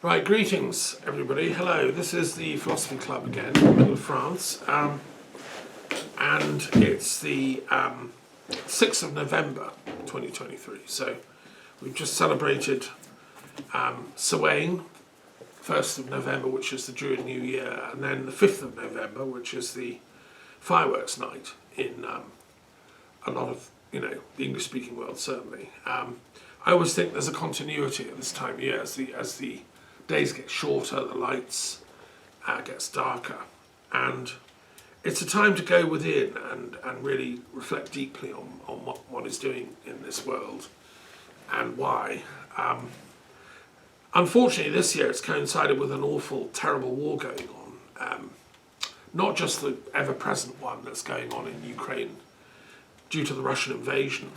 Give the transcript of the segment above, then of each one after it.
Right, greetings everybody. Hello, this is the Philosophy Club again in the middle of France, and it's the 6th of November 2023. So we've just celebrated Samhain, 1st of November, which is the Druid New Year, and then the 5th of November, which is the fireworks night in a lot of, the English-speaking world, certainly. I always think there's a continuity at this time of year as the days get shorter, the lights gets darker, and it's a time to go within and really reflect deeply on what one is doing in this world and why. Unfortunately, this year it's coincided with an awful, terrible war going on. Not just the ever-present one that's going on in Ukraine due to the Russian invasion,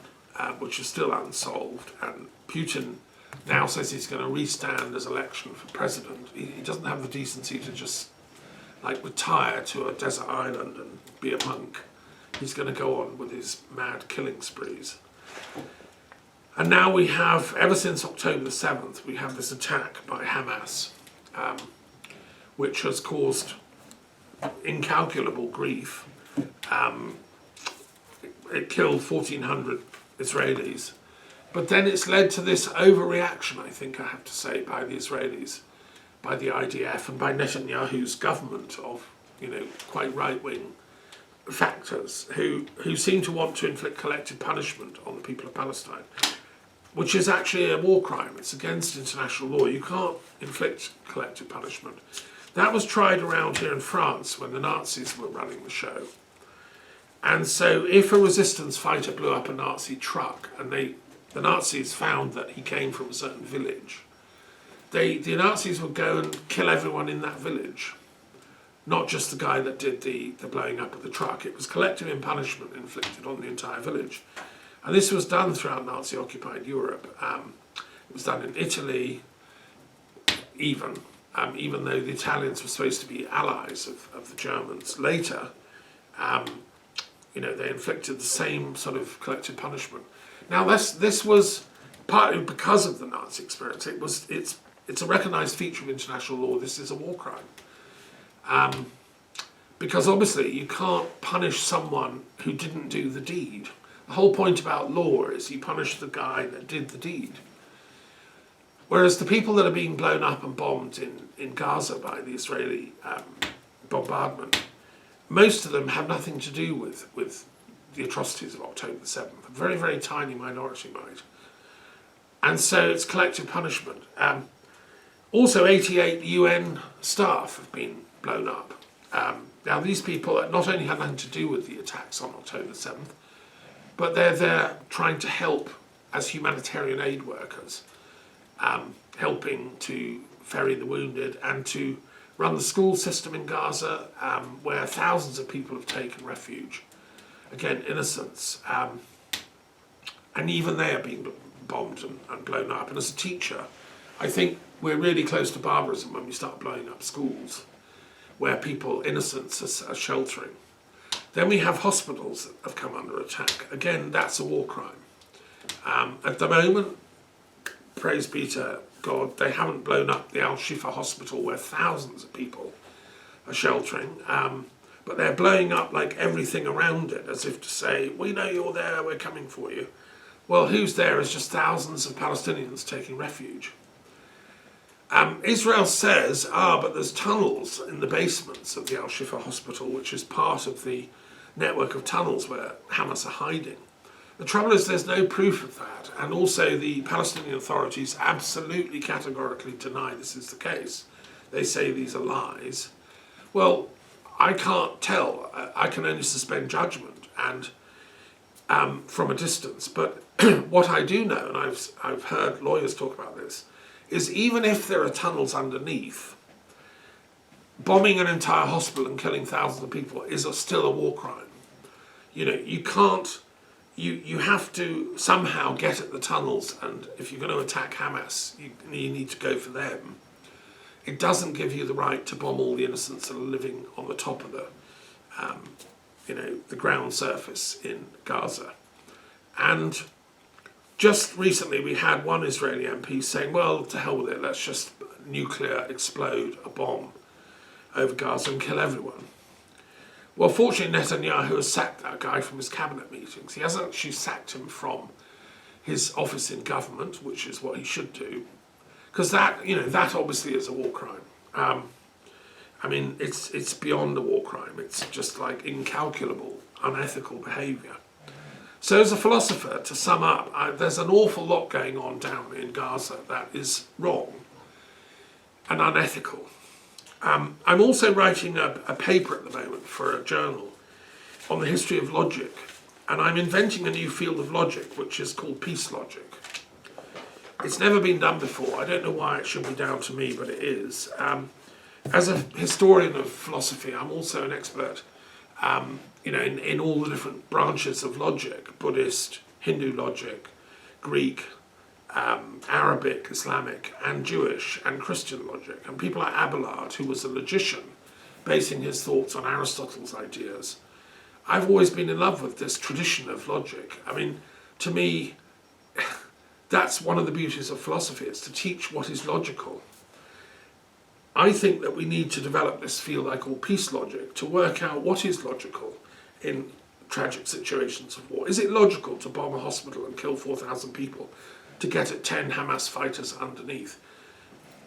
which is still unsolved, and Putin now says he's going to restand as election for president. He doesn't have the decency to just retire to a desert island and be a monk. He's going to go on with his mad killing sprees. And now we have, ever since October the 7th, we have this attack by Hamas, which has caused incalculable grief. It killed 1,400 Israelis. But then it's led to this overreaction, I think I have to say, by the Israelis, by the IDF and by Netanyahu's government of, quite right-wing factors who seem to want to inflict collective punishment on the people of Palestine, which is actually a war crime. It's against international law. You can't inflict collective punishment. That was tried around here in France when the Nazis were running the show. And so if a resistance fighter blew up a Nazi truck and the Nazis found that he came from a certain village, the Nazis would go and kill everyone in that village, not just the guy that did the blowing up of the truck. It was collective punishment inflicted on the entire village. And this was done throughout Nazi-occupied Europe. It was done in Italy, even though the Italians were supposed to be allies of the Germans. Later, they inflicted the same sort of collective punishment. Now, this was partly because of the Nazi experience. It's a recognised feature of international law. This is a war crime. Because obviously you can't punish someone who didn't do the deed. The whole point about law is you punish the guy that did the deed. Whereas the people that are being blown up and bombed in Gaza by the Israeli bombardment, most of them have nothing to do with the atrocities of October the 7th. A very, very tiny minority might. And so it's collective punishment. Also, 88 UN staff have been blown up. Now, these people not only had nothing to do with the attacks on October the 7th, but they're there trying to help as humanitarian aid workers, helping to ferry the wounded and to run the school system in Gaza, where thousands of people have taken refuge. Again, innocents. And even they are being bombed and blown up. And as a teacher, I think we're really close to barbarism when we start blowing up schools, where people, innocents, are sheltering. Then we have hospitals that have come under attack. Again, that's a war crime. At the moment, praise be to God, they haven't blown up the Al-Shifa hospital where thousands of people are sheltering, but they're blowing up everything around it as if to say, we know you're there, we're coming for you. Well, who's there is just thousands of Palestinians taking refuge. Israel says, but there's tunnels in the basements of the Al-Shifa hospital, which is part of the network of tunnels where Hamas are hiding. The trouble is there's no proof of that, and also the Palestinian authorities absolutely categorically deny this is the case. They say these are lies. Well, I can't tell. I can only suspend judgment and from a distance. But what I do know, and I've heard lawyers talk about this, is even if there are tunnels underneath, bombing an entire hospital and killing thousands of people is still a war crime. You can't. You have to somehow get at the tunnels, and if you're going to attack Hamas, you need to go for them. It doesn't give you the right to bomb all the innocents that are living on the top of the ground surface in Gaza. And just recently we had one Israeli MP saying, well, to hell with it, let's just nuclear explode a bomb over Gaza and kill everyone. Well, fortunately, Netanyahu has sacked that guy from his cabinet meetings. He hasn't actually sacked him from his office in government, which is what he should do, because that obviously is a war crime. I mean, it's beyond a war crime. It's just like incalculable, unethical behaviour. So as a philosopher, to sum up, there's an awful lot going on down in Gaza that is wrong and unethical. I'm also writing a paper at the moment for a journal on the history of logic, and I'm inventing a new field of logic which is called peace logic. It's never been done before. I don't know why it should be down to me, but it is. As a historian of philosophy, I'm also an expert in all the different branches of logic: Buddhist, Hindu logic, Greek, Arabic, Islamic, and Jewish and Christian logic. And people like Abelard, who was a logician, basing his thoughts on Aristotle's ideas. I've always been in love with this tradition of logic. I mean, to me, that's one of the beauties of philosophy, is to teach what is logical. I think that we need to develop this field I call peace logic to work out what is logical in tragic situations of war. Is it logical to bomb a hospital and kill 4,000 people to get at 10 Hamas fighters underneath?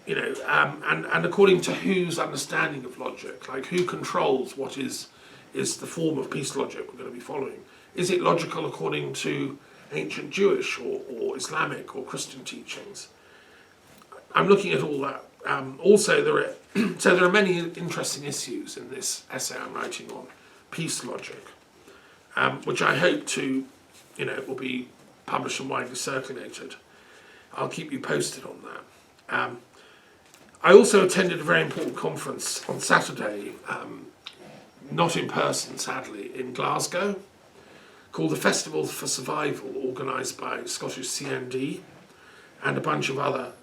And according to whose understanding of logic, like who controls what is the form of peace logic we're going to be following? Is it logical according to ancient Jewish or Islamic or Christian teachings? I'm looking at all that. Also, there are many interesting issues in this essay I'm writing on peace logic, which I hope to, will be published and widely circulated. I'll keep you posted on that. I also attended a very important conference on Saturday, not in person, sadly, in Glasgow, called the Festival for Survival, organised by Scottish CND and a bunch of other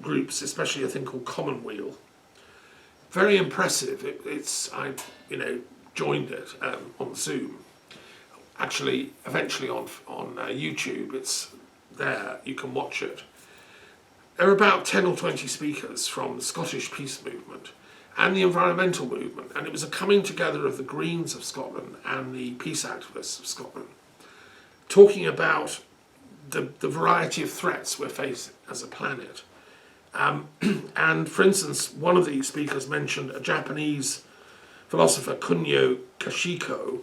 groups, especially a thing called Commonweal. Very impressive. I joined it on Zoom. Actually, eventually on YouTube, it's there. You can watch it. There are about 10 or 20 speakers from the Scottish peace movement and the environmental movement, and it was a coming together of the Greens of Scotland and the peace activists of Scotland, talking about the variety of threats we're facing as a planet. And for instance, one of the speakers mentioned a Japanese philosopher, Kunio Kashiko,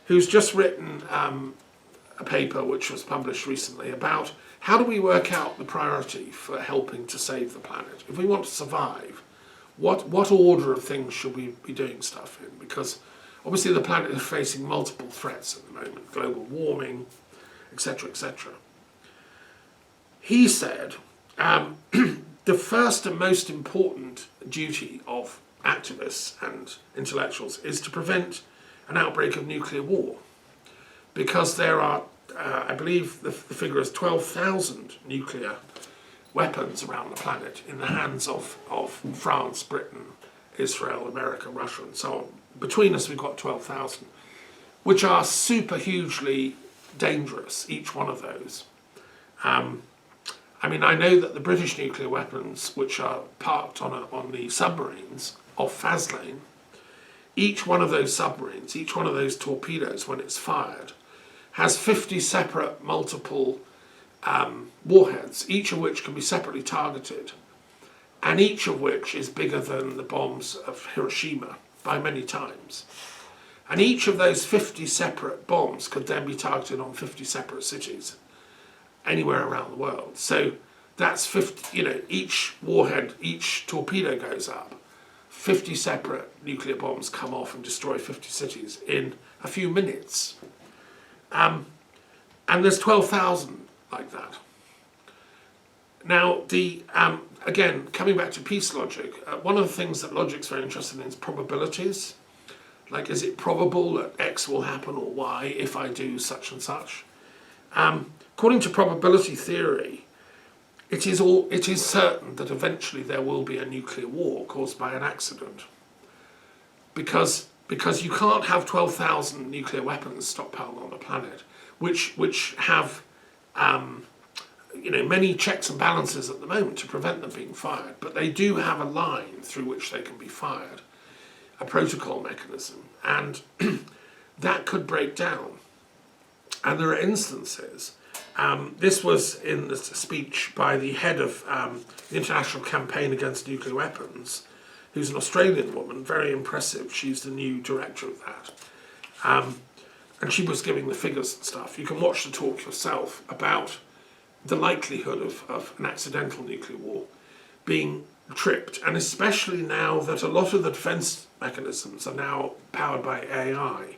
who's just written a paper which was published recently about how do we work out the priority for helping to save the planet. If we want to survive, what order of things should we be doing stuff in? Because obviously the planet is facing multiple threats at the moment, global warming, etc., etc. He said, the first and most important duty of activists and intellectuals is to prevent an outbreak of nuclear war, because there are, I believe the figure is 12,000 nuclear weapons around the planet in the hands of France, Britain, Israel, America, Russia, and so on. Between us, we've got 12,000, which are super hugely dangerous, each one of those. I mean, I know that the British nuclear weapons, which are parked on the submarines off Faslane, each one of those submarines, each one of those torpedoes, when it's fired, has 50 separate multiple warheads, each of which can be separately targeted, and each of which is bigger than the bombs of Hiroshima by many times. And each of those 50 separate bombs could then be targeted on 50 separate cities anywhere around the world. So that's 50, each warhead, each torpedo goes up, 50 separate nuclear bombs come off and destroy 50 cities in a few minutes. And there's 12,000 like that. Now, again, coming back to peace logic, one of the things that logic's very interested in is probabilities. Like, is it probable that X will happen or Y if I do such and such? According to probability theory, it is certain that eventually there will be a nuclear war caused by an accident. Because you can't have 12,000 nuclear weapons stockpiled on the planet, which have many checks and balances at the moment to prevent them being fired, but they do have a line through which they can be fired, a protocol mechanism, and that could break down. And there are instances, this was in the speech by the head of the International Campaign Against Nuclear Weapons, who's an Australian woman, very impressive. She's the new director of that. And she was giving the figures and stuff. You can watch the talk yourself about the likelihood of an accidental nuclear war being tripped, and especially now that a lot of the defense mechanisms are now powered by AI.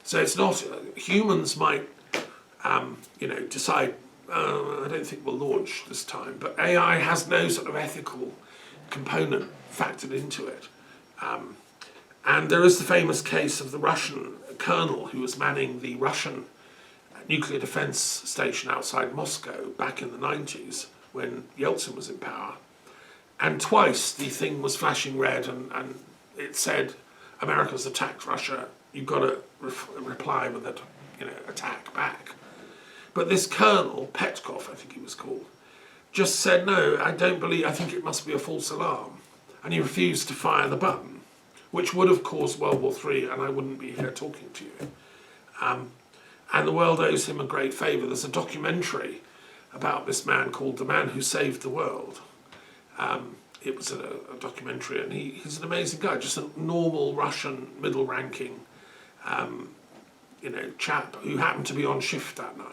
So it's not, humans might, decide, I don't think we'll launch this time, but AI has no sort of ethical component factored into it. And there is the famous case of the Russian colonel who was manning the Russian nuclear defense station outside Moscow back in the 90s when Yeltsin was in power. And twice the thing was flashing red and it said, America's attacked Russia, you've got to reply with an attack back. But this colonel, Petkov, I think he was called, just said, no, I think it must be a false alarm. And he refused to fire the button, which would have caused World War III, and I wouldn't be here talking to you. And the world owes him a great favour. There's a documentary about this man called The Man Who Saved the World. It was a documentary, and he's an amazing guy, just a normal Russian middle-ranking chap who happened to be on shift that night.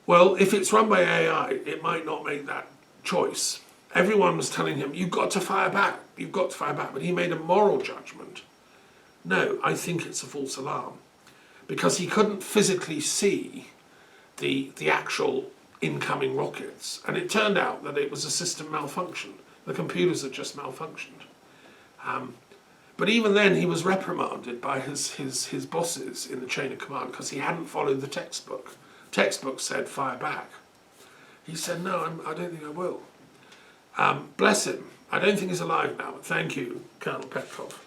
Well, if it's run by AI, it might not make that choice. Everyone was telling him, you've got to fire back, you've got to fire back. But he made a moral judgment. No, I think it's a false alarm. Because he couldn't physically see the actual incoming rockets. And it turned out that it was a system malfunction. The computers had just malfunctioned. But even then he was reprimanded by his bosses in the chain of command because he hadn't followed the textbook. Textbook said fire back. He said, no, I don't think I will. Bless him. I don't think he's alive now, but thank you, Colonel Petkov.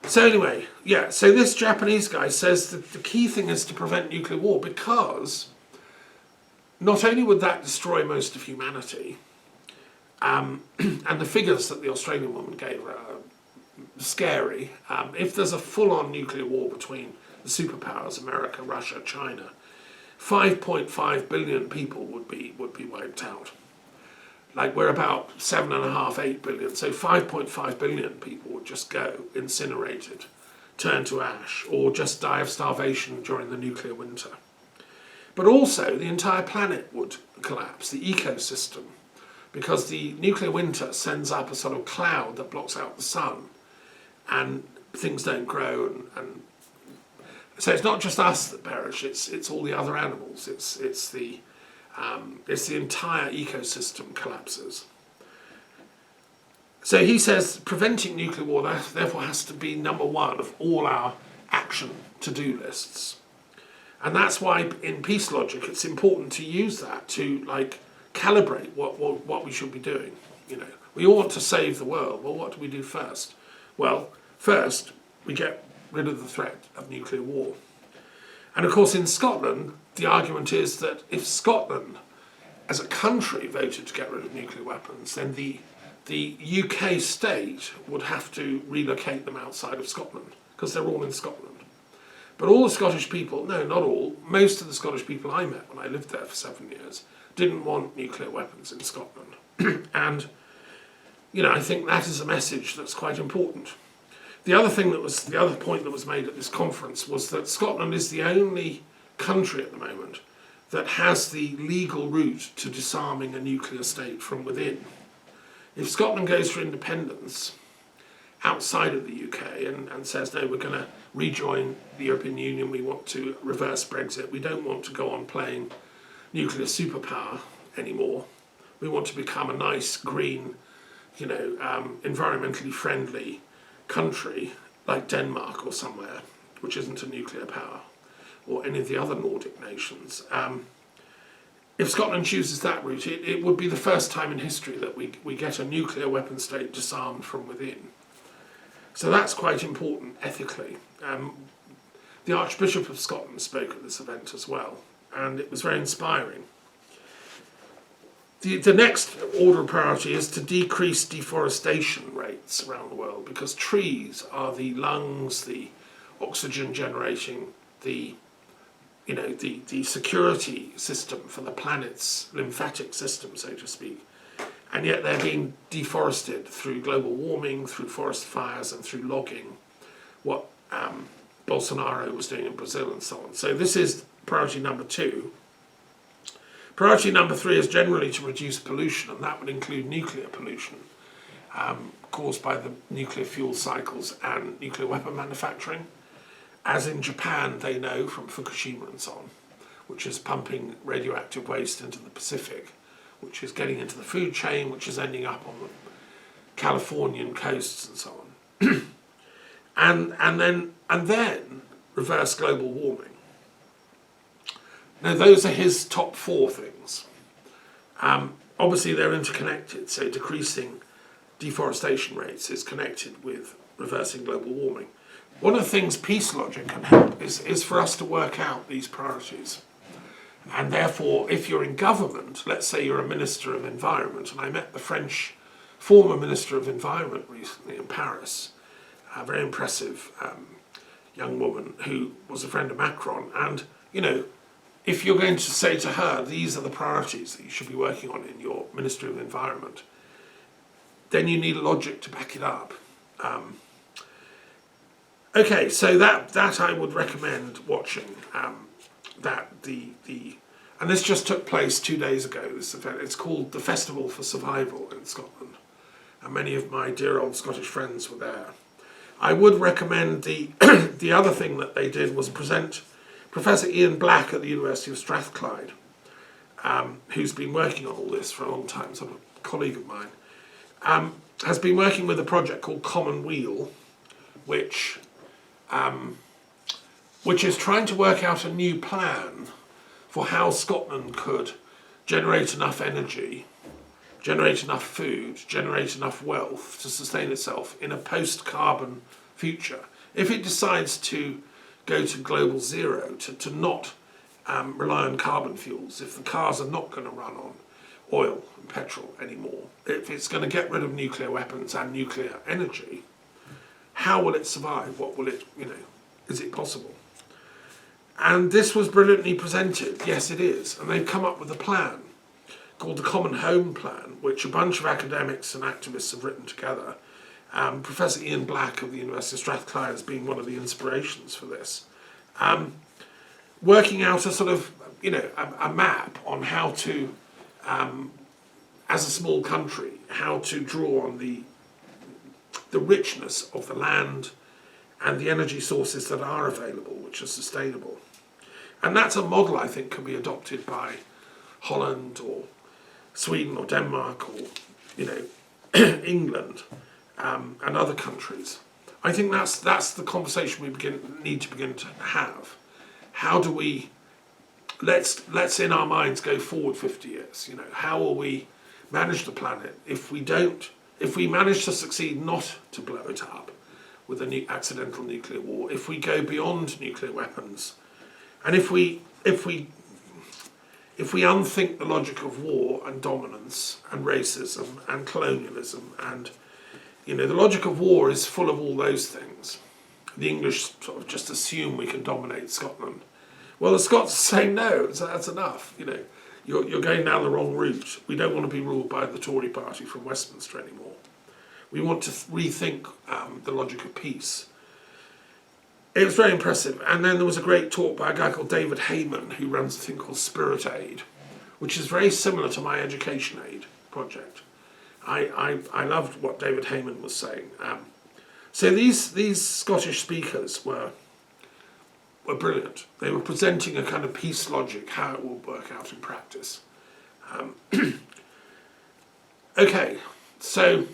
So anyway, so this Japanese guy says that the key thing is to prevent nuclear war, because not only would that destroy most of humanity, and the figures that the Australian woman gave are scary. If there's a full-on nuclear war between the superpowers, America, Russia, China, 5.5 billion people would be wiped out. Like, we're about 7.5, 8 billion, so 5.5 billion people would just go incinerated, turn to ash, or just die of starvation during the nuclear winter. But also, the entire planet would collapse, the ecosystem, because the nuclear winter sends up a sort of cloud that blocks out the sun, and things don't grow, and so it's not just us that perish, it's all the other animals, it's the entire ecosystem collapses. So he says preventing nuclear war therefore has to be number one of all our action to-do lists. And that's why in peace logic it's important to use that to calibrate what we should be doing. We all want to save the world. Well, what do we do first? Well, first we get rid of the threat of nuclear war. And of course in Scotland the argument is that if Scotland as a country voted to get rid of nuclear weapons, then the UK state would have to relocate them outside of Scotland, because they're all in Scotland. But all the Scottish people, no, not all, most of the Scottish people I met when I lived there for 7 years didn't want nuclear weapons in Scotland. And, I think that is a message that's quite important. The other point that was made at this conference was that Scotland is the only country at the moment that has the legal route to disarming a nuclear state from within. If Scotland goes for independence outside of the UK and says, no, we're going to rejoin the European Union, we want to reverse Brexit, we don't want to go on playing nuclear superpower anymore, we want to become a nice, green, environmentally friendly country like Denmark or somewhere, which isn't a nuclear power, or any of the other Nordic nations. If Scotland chooses that route, it would be the first time in history that we get a nuclear weapon state disarmed from within. So that's quite important ethically. The Archbishop of Scotland spoke at this event as well. and it was very inspiring. The next order of priority is to decrease deforestation rates around the world, because trees are the lungs, the oxygen generating, the security system for the planet's lymphatic system, so to speak. And yet they're being deforested through global warming, through forest fires, and through logging, what Bolsonaro was doing in Brazil and so on. So this is priority number 2. Priority number 3 is generally to reduce pollution, and that would include nuclear pollution caused by the nuclear fuel cycles and nuclear weapon manufacturing. As in Japan, they know from Fukushima and so on, which is pumping radioactive waste into the Pacific, which is getting into the food chain, which is ending up on the Californian coasts and so on. and then reverse global warming. Now, those are his top 4 things. Obviously, they're interconnected, so decreasing deforestation rates is connected with reversing global warming. One of the things peace logic can help is for us to work out these priorities. And therefore, if you're in government, let's say you're a Minister of Environment, and I met the French former Minister of Environment recently in Paris, a very impressive young woman who was a friend of Macron, and, if you're going to say to her, these are the priorities that you should be working on in your Ministry of Environment, then you need logic to back it up. Okay, so that I would recommend watching. And this just took place 2 days ago, this event. It's called the Festival for Survival in Scotland, and many of my dear old Scottish friends were there. I would recommend the other thing that they did was present Professor Ian Black at the University of Strathclyde, who's been working on all this for a long time, sort of a colleague of mine, has been working with a project called Common Wheel, which is trying to work out a new plan for how Scotland could generate enough energy, generate enough food, generate enough wealth to sustain itself in a post-carbon future. If it decides to go to global zero, to not rely on carbon fuels, if the cars are not going to run on oil and petrol anymore, if it's going to get rid of nuclear weapons and nuclear energy, how will it survive? What will it, is it possible? And this was brilliantly presented. Yes, it is. And they've come up with a plan called the Common Home Plan, which a bunch of academics and activists have written together. Professor Ian Black of the University of Strathclyde has been one of the inspirations for this. Working out a sort of, a map on how to, as a small country, how to draw on the richness of the land and the energy sources that are available, which are sustainable. And that's a model I think can be adopted by Holland or Sweden or Denmark or, England and other countries. I think that's the conversation we need to begin to have. How do we, let's in our minds go forward 50 years, how will we manage the planet if we manage to succeed not to blow it up with an accidental nuclear war, if we go beyond nuclear weapons, and if we unthink the logic of war and dominance and racism and colonialism, and the logic of war is full of all those things. The English sort of just assume we can dominate Scotland. Well, the Scots say no, that's enough. You're going down the wrong route. We don't want to be ruled by the Tory party from Westminster anymore. We want to rethink the logic of peace. It was very impressive. And then there was a great talk by a guy called David Heyman, who runs a thing called Spirit Aid, which is very similar to my Education Aid project. I loved what David Heyman was saying. So these Scottish speakers were brilliant. They were presenting a kind of peace logic, how it will work out in practice. Okay, so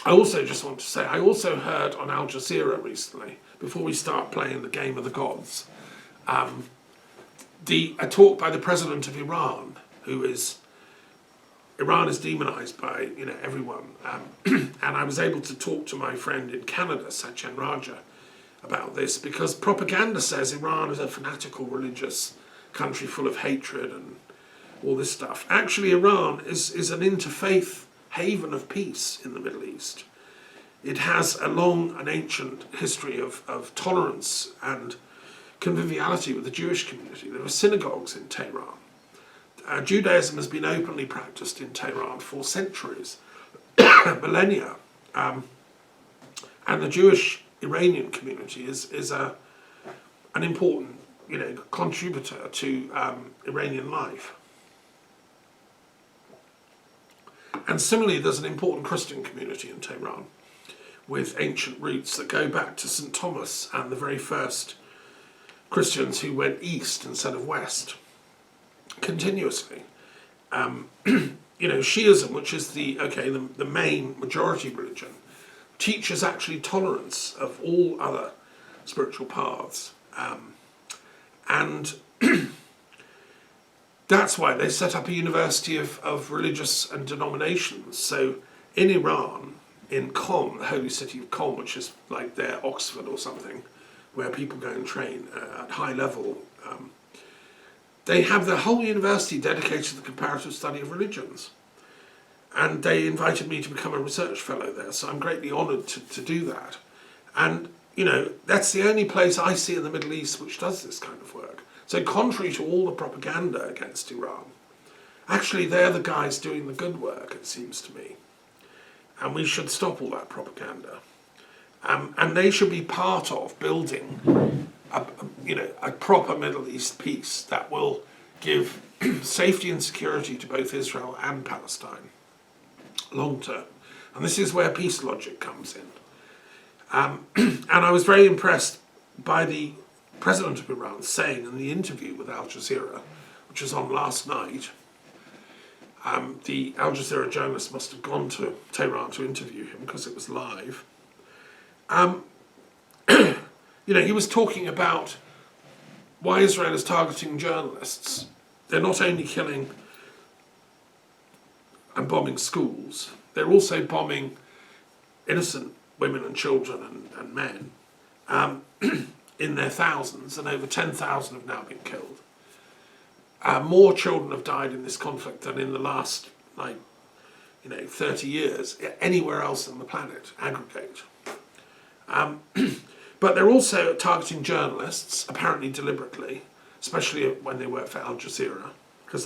I also just want to say, I also heard on Al Jazeera recently, before we start playing the game of the gods, a talk by the president of Iran, Iran is demonized by everyone, and I was able to talk to my friend in Canada, Sachin Raja, about this, because propaganda says Iran is a fanatical religious country full of hatred and all this stuff. Actually, Iran is an interfaith haven of peace in the Middle East. It has a long and ancient history of tolerance and conviviality with the Jewish community. There are synagogues in Tehran. Judaism has been openly practiced in Tehran for centuries, millennia. And the Jewish Iranian community is an important contributor to Iranian life. And similarly, there's an important Christian community in Tehran with ancient roots that go back to St. Thomas and the very first Christians who went east instead of west continuously. Shiism, which is the main majority religion, teaches actually tolerance of all other spiritual paths. And that's why they set up a university of religious and denominations. So in Iran, in Qom, the holy city of Qom, which is like their Oxford or something, where people go and train at high level, they have the whole university dedicated to the comparative study of religions. And they invited me to become a research fellow there, so I'm greatly honoured to do that. And, that's the only place I see in the Middle East which does this kind of work. So contrary to all the propaganda against Iran, actually they're the guys doing the good work, it seems to me. And we should stop all that propaganda. And they should be part of building a proper Middle East peace that will give safety and security to both Israel and Palestine long term. And this is where peace logic comes in. And I was very impressed by the president of Iran saying in the interview with Al Jazeera, which was on last night, the Al Jazeera journalist must have gone to Tehran to interview him because it was live. He was talking about why Israel is targeting journalists. They're not only killing and bombing schools, they're also bombing innocent women and children and men in their thousands, and over 10,000 have now been killed. More children have died in this conflict than in the last 30 years anywhere else on the planet, aggregate. But they're also targeting journalists, apparently deliberately, especially when they work for Al Jazeera, because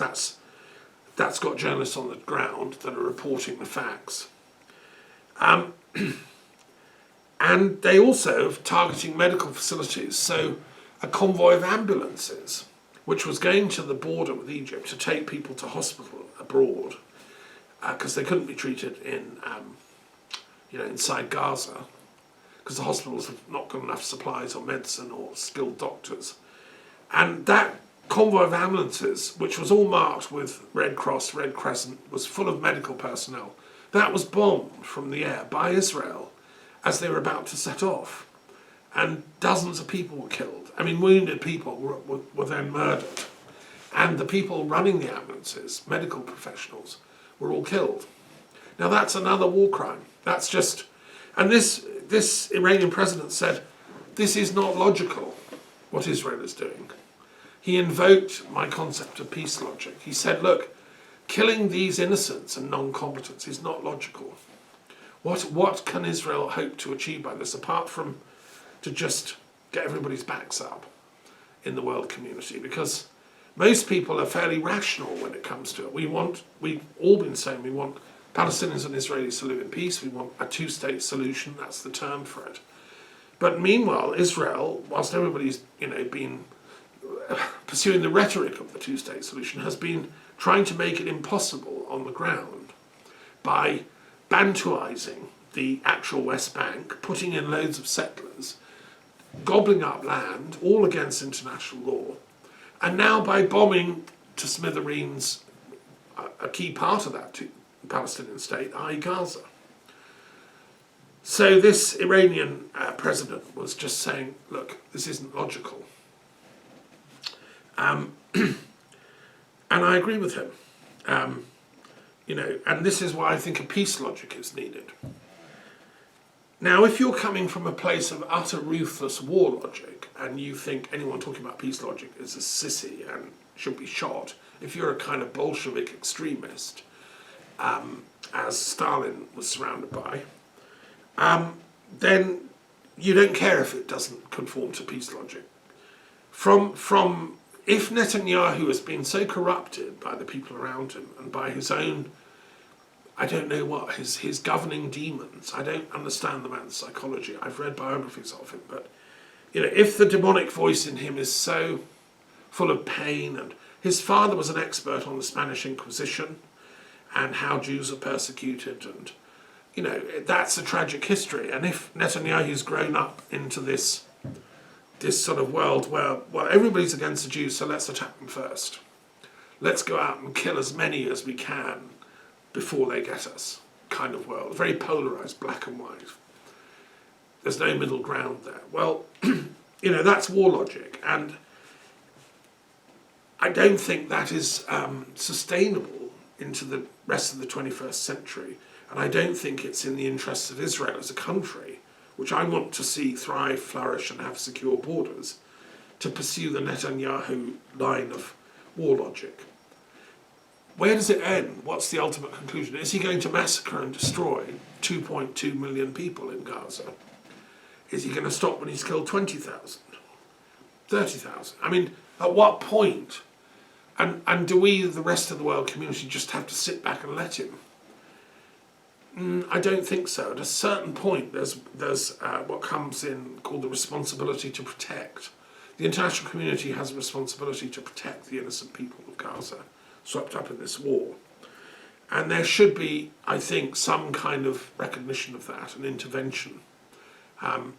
that's got journalists on the ground that are reporting the facts. And they also are targeting medical facilities. So a convoy of ambulances, which was going to the border with Egypt to take people to hospital abroad, because they couldn't be treated inside Gaza, because the hospitals have not got enough supplies or medicine or skilled doctors. And that convoy of ambulances, which was all marked with Red Cross, Red Crescent, was full of medical personnel. That was bombed from the air by Israel as they were about to set off. And dozens of people were killed. Wounded people were then murdered. And the people running the ambulances, medical professionals, were all killed. Now that's another war crime. That's just... And this Iranian president said, this is not logical, what Israel is doing. He invoked my concept of peace logic. He said, look, killing these innocents and non-combatants is not logical. What can Israel hope to achieve by this, apart from to just get everybody's backs up in the world community? Because most people are fairly rational when it comes to it. We've all been saying we want Palestinians and Israelis to live in peace. We want a two-state solution. That's the term for it. But meanwhile, Israel, whilst everybody's been pursuing the rhetoric of the two-state solution, has been trying to make it impossible on the ground by Bantuizing the actual West Bank, putting in loads of settlers, gobbling up land, all against international law, and now by bombing to smithereens a key part of that Palestinian state, i.e. Gaza. So this Iranian president was just saying, look, this isn't logical. And I agree with him. And this is why I think a peace logic is needed. Now, if you're coming from a place of utter ruthless war logic, and you think anyone talking about peace logic is a sissy and should be shot, if you're a kind of Bolshevik extremist, as Stalin was surrounded by, then you don't care if it doesn't conform to peace logic. If Netanyahu has been so corrupted by the people around him and by his own, I don't know what, his governing demons, I don't understand the man's psychology, I've read biographies of him, but if the demonic voice in him is so full of pain, and his father was an expert on the Spanish Inquisition and how Jews are persecuted, and that's a tragic history. And if Netanyahu's grown up into this sort of world where, well, everybody's against the Jews, so let's attack them first. Let's go out and kill as many as we can before they get us, kind of world. Very polarised, black and white. There's no middle ground there. Well, that's war logic, and I don't think that is sustainable into the rest of the 21st century, and I don't think it's in the interests of Israel as a country, which I want to see thrive, flourish, and have secure borders, to pursue the Netanyahu line of war logic. Where does it end? What's the ultimate conclusion? Is he going to massacre and destroy 2.2 million people in Gaza? Is he going to stop when he's killed 20,000? 30,000? I mean, at what point? And do we, the rest of the world community, just have to sit back and let him? I don't think so. At a certain point, there's what comes in called the responsibility to protect. The international community has a responsibility to protect the innocent people of Gaza, swept up in this war. And there should be, I think, some kind of recognition of that, an intervention. And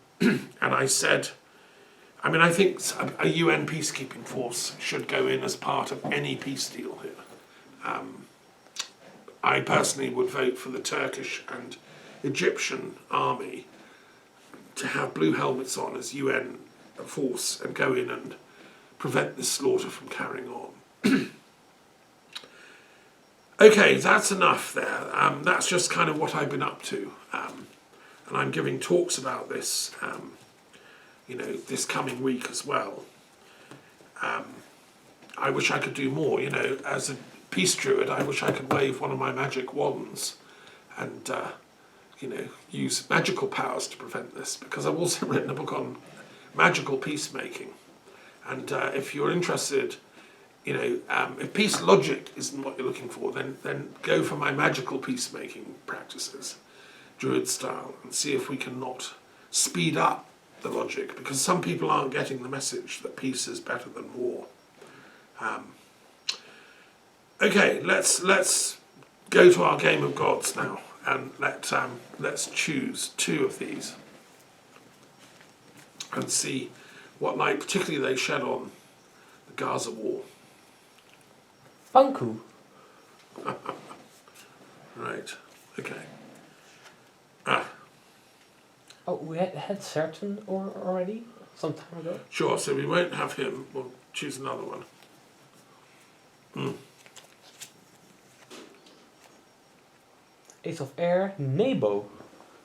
I think a UN peacekeeping force should go in as part of any peace deal here. I personally would vote for the Turkish and Egyptian army to have blue helmets on as UN force and go in and prevent this slaughter from carrying on. Okay, that's enough there. That's just kind of what I've been up to. And I'm giving talks about this, this coming week as well. I wish I could do more, as a peace druid, I wish I could wave one of my magic wands and, use magical powers to prevent this, because I've also written a book on magical peacemaking. And if you're interested, if peace logic isn't what you're looking for, then go for my magical peacemaking practices, druid style, and see if we can not speed up the logic, because some people aren't getting the message that peace is better than war. Okay, let's go to our game of gods now, and let's choose two of these and see what light particularly they shed on the Gaza war. Panku. Right, okay. Oh, we had certain already some time ago. Sure, so we won't have him, we'll choose another one. Ace of Air, Nebo.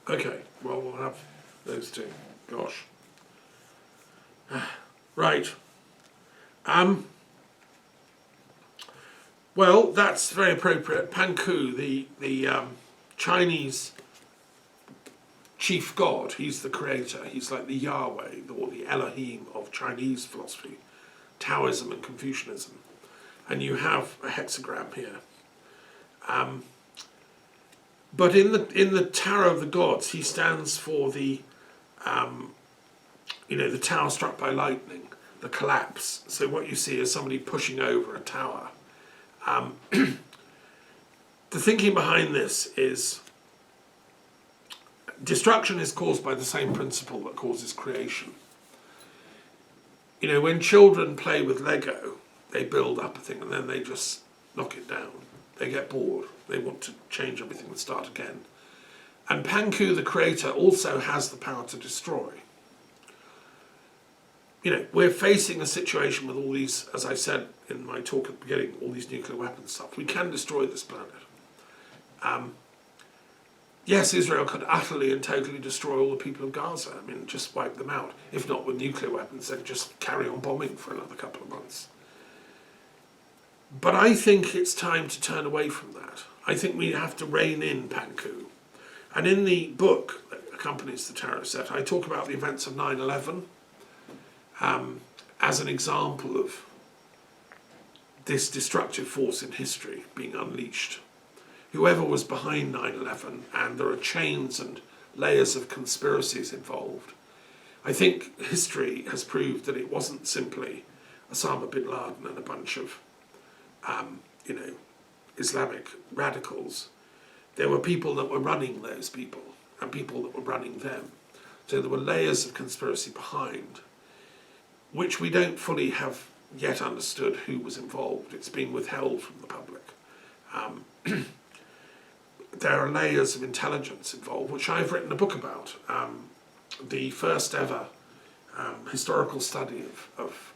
Okay, well, we'll have those two. Gosh. Right. Well, that's very appropriate. Panku, the Chinese chief god, he's the creator. He's like the Yahweh, or the Elohim of Chinese philosophy, Taoism and Confucianism. And you have a hexagram here. But in the Tower of the Gods, he stands for the tower struck by lightning, the collapse. So what you see is somebody pushing over a tower. The thinking behind this is destruction is caused by the same principle that causes creation. When children play with Lego, they build up a thing and then they just knock it down. They get bored. They want to change everything and start again. And Panku, the creator, also has the power to destroy. We're facing a situation with all these, as I said in my talk at the beginning, all these nuclear weapons stuff. We can destroy this planet. yes, Israel could utterly and totally destroy all the people of Gaza. I mean, just wipe them out. If not with nuclear weapons, then just carry on bombing for another couple of months. But I think it's time to turn away from that. I think we have to rein in Panku. And in the book that accompanies the terror set, I talk about the events of 9/11 as an example of this destructive force in history being unleashed. Whoever was behind 9/11, and there are chains and layers of conspiracies involved, I think history has proved that it wasn't simply Osama bin Laden and a bunch of Islamic radicals. There were people that were running those people and people that were running them. So there were layers of conspiracy behind, which we don't fully have yet understood who was involved. It's been withheld from the public. There are layers of intelligence involved, which I've written a book about. The first ever historical study of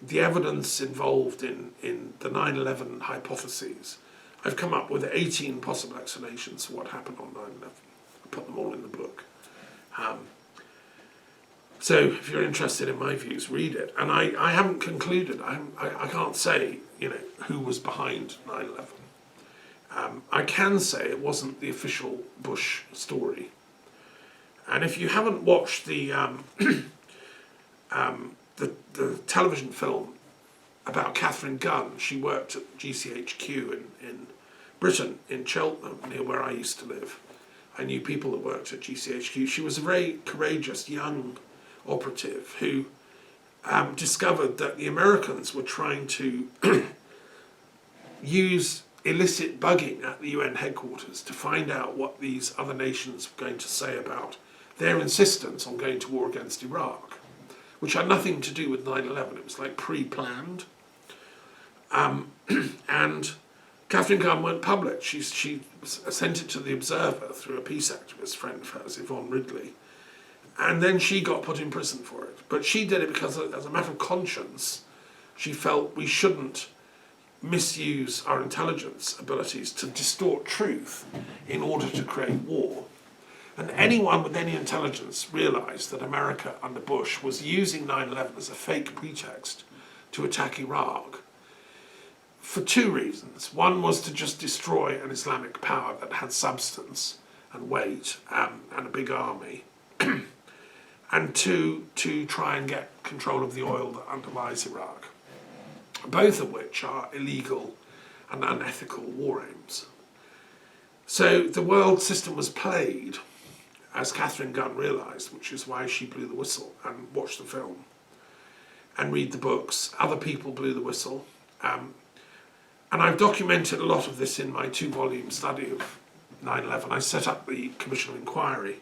the evidence involved in the 9/11 hypotheses. I've come up with 18 possible explanations for what happened on 9/11. I put them all in the book. So if you're interested in my views, read it. And I haven't concluded. I can't say who was behind 9/11. I can say it wasn't the official Bush story. And if you haven't watched the television film about Catherine Gunn, she worked at GCHQ in Britain, in Cheltenham, near where I used to live. I knew people that worked at GCHQ. She was a very courageous young operative who discovered that the Americans were trying to use illicit bugging at the UN headquarters to find out what these other nations were going to say about their insistence on going to war against Iraq, which had nothing to do with 9/11. It was like pre-planned. And Catherine Gunn went public. She sent it to the Observer through a peace activist friend of hers, Yvonne Ridley. And then she got put in prison for it. But she did it because, as a matter of conscience, she felt we shouldn't misuse our intelligence abilities to distort truth in order to create war. And anyone with any intelligence realised that America under Bush was using 9/11 as a fake pretext to attack Iraq for two reasons. One was to just destroy an Islamic power that had substance and weight and a big army. And two, to try and get control of the oil that underlies Iraq, both of which are illegal and unethical war aims. So the world system was played, as Catherine Gunn realised, which is why she blew the whistle and watched the film and read the books. Other people blew the whistle. And I've documented a lot of this in my 2-volume study of 9/11. I set up the Commission of Inquiry.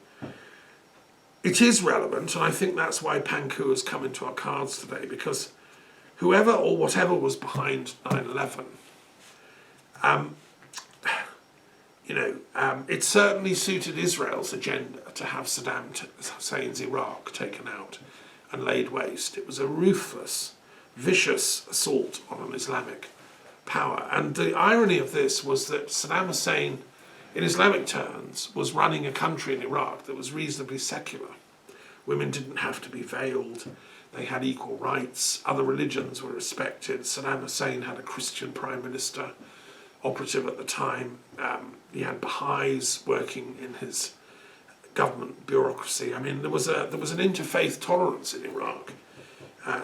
It is relevant, and I think that's why Panku has come into our cards today, because whoever or whatever was behind 9/11, it certainly suited Israel's agenda to have Saddam Hussein's Iraq taken out and laid waste. It was a ruthless, vicious assault on an Islamic power. And the irony of this was that Saddam Hussein, in Islamic terms, was running a country in Iraq that was reasonably secular. Women didn't have to be veiled. They had equal rights. Other religions were respected. Saddam Hussein had a Christian prime minister, operative at the time. He had Baha'is working in his government bureaucracy. I mean, there was an interfaith tolerance in Iraq.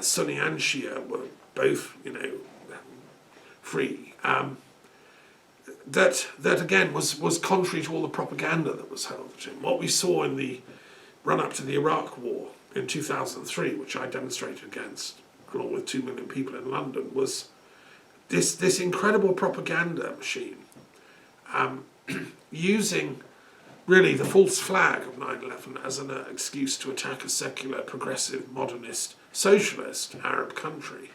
Sunni and Shia were both, free. That again was contrary to all the propaganda that was held to him. What we saw in the run-up to the Iraq War in 2003, which I demonstrated against, along with 2 million people in London, was this incredible propaganda machine, using really the false flag of 9/11 as an excuse to attack a secular, progressive, modernist, socialist Arab country.